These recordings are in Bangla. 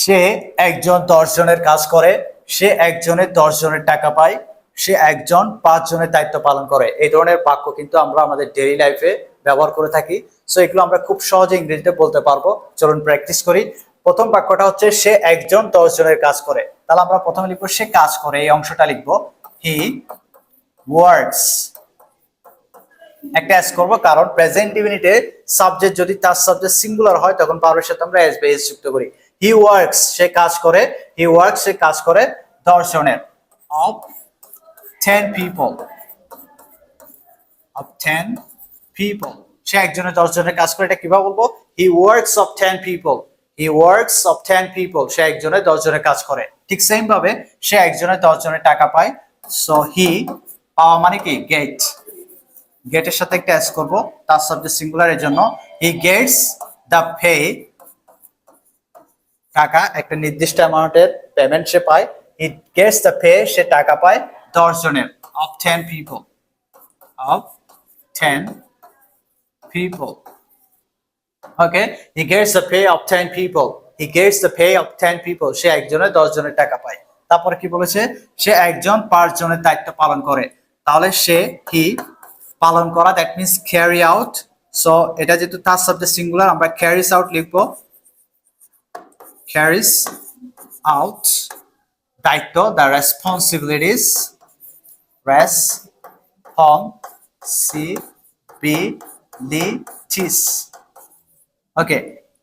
সে একজন 10 জনের কাজ করে, সে একজনের 10 জনের টাকা পায়, সে একজন 5 জনের দায়িত্ব পালন করে। এই ধরনের বাক্য কিন্তু আমরা আমাদের ডেইলি লাইফে ব্যবহার করে থাকি। সো এগুলো আমরা খুব সহজে ইংরেজিতে বলতে পারবো। চলুন প্র্যাকটিস করি। প্রথম বাক্যটা হচ্ছে সে একজন 10 জনের কাজ করে। তাহলে আমরা প্রথমে লিখবো সে কাজ করে, এই অংশটা লিখবো হি ওয়ার্কস। একটা এস করব, কারণ প্রেজেন্ট ইউনিটে সাবজেক্ট যদি তার সাবজেক্ট সিঙ্গুলার হয় তখন পাওয়ারের সাথে আমরা এস বা এস যুক্ত করি। হি ওয়ার্কস সে কাজ করে, হি ওয়ার্কস সে কাজ করে 10 জনের, অফ 10 পিপল, অফ 10 পিপল। সে একজনের 10 জনের কাজ করে, এটা কিভাবে বলবো? He works of 10 people, he works of 10 people. সে একজনের 10 জনের কাজ করে। ঠিক সেম ভাবে সে একজনের 10 জনের টাকা পায়। সো হি, পাওয়া মানে কি? গেট। গেটের সাথে একটা এস করব, তার সাবজেক্ট সিঙ্গুলার, এর জন্য হি গেটস দ্য পে। টাকা, একটা নির্দিষ্ট অ্যামাউন্টের পেমেন্ট সে পায়। হি গেটস দ্য পে, সে টাকা পায় 10 জনের, of 10 people, of 10 people. Okay, he gets the pay of 10 people, he gets the pay of 10 people. সে একজনের 10 জনের টাকা পায়। তারপরে কি বলেছে? সে একজন 5 জনের দায়িত্ব পালন করে। তাহলে সে, হি, পালন করা, that means carry out. So এটা যেহেতু তার সাবজেক্ট সিঙ্গুলার, আমরা ক্যারিস আউট লিখবো, ক্যারিস আউট, দায়িত্ব, the responsibilities, responsibilities. Okay,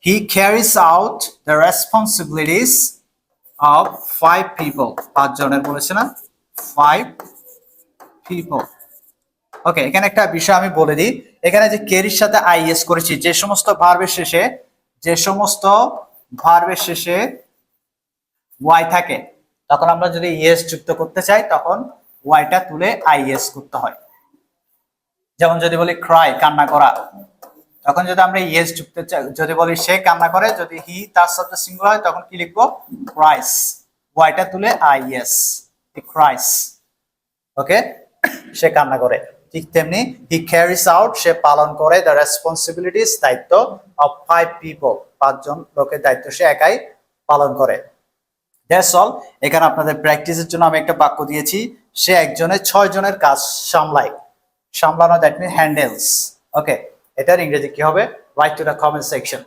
he ক্যারিস out the responsibilities of 5 people. 5 জনের বলেছে না? 5 পিপল। ওকে, এখানে একটা বিষয় আমি বলে দিই। এখানে যে ক্যারির সাথে আইএস করেছি, যে সমস্ত ভার্বের শেষে, যে সমস্ত ভার্বের শেষে ওয়াই থাকে, তখন আমরা যদি ইএস যুক্ত করতে চাই তখন ওয়াইটা তুলে আইএস করতে হয়। যেমন যদি বলি ক্রাই, কান্না করা, তখন যদি আমরা ইএস যুক্ত চাই, যদি বলি সে কান্না করে, যদি হি তার সাবজেক্ট সিঙ্গুলার হয় তখন কি লিখবো? ক্রাইস, ওয়াইটা তুলে আইএস, ক্রাইস। ওকে, সে কান্না করে। ঠিক তেমনি হি ক্যারিস আউট, সে পালন করে, দ্য রেসপন্সিবিলিটিস, দায়িত্ব, অফ 5 পিপল, 5 জন লোকের দায়িত্ব সে একাই পালন করে। That's all. এখানে আপনাদের প্র্যাকটিসের জন্য আমি একটা বাক্য দিয়েছি, সে একজনের 6 জনের কাজ সামলায়। সামলানো, দ্যাট মিন হ্যান্ডেলস। ওকে, এটার ইংরেজি কি হবে? Right to the comment section.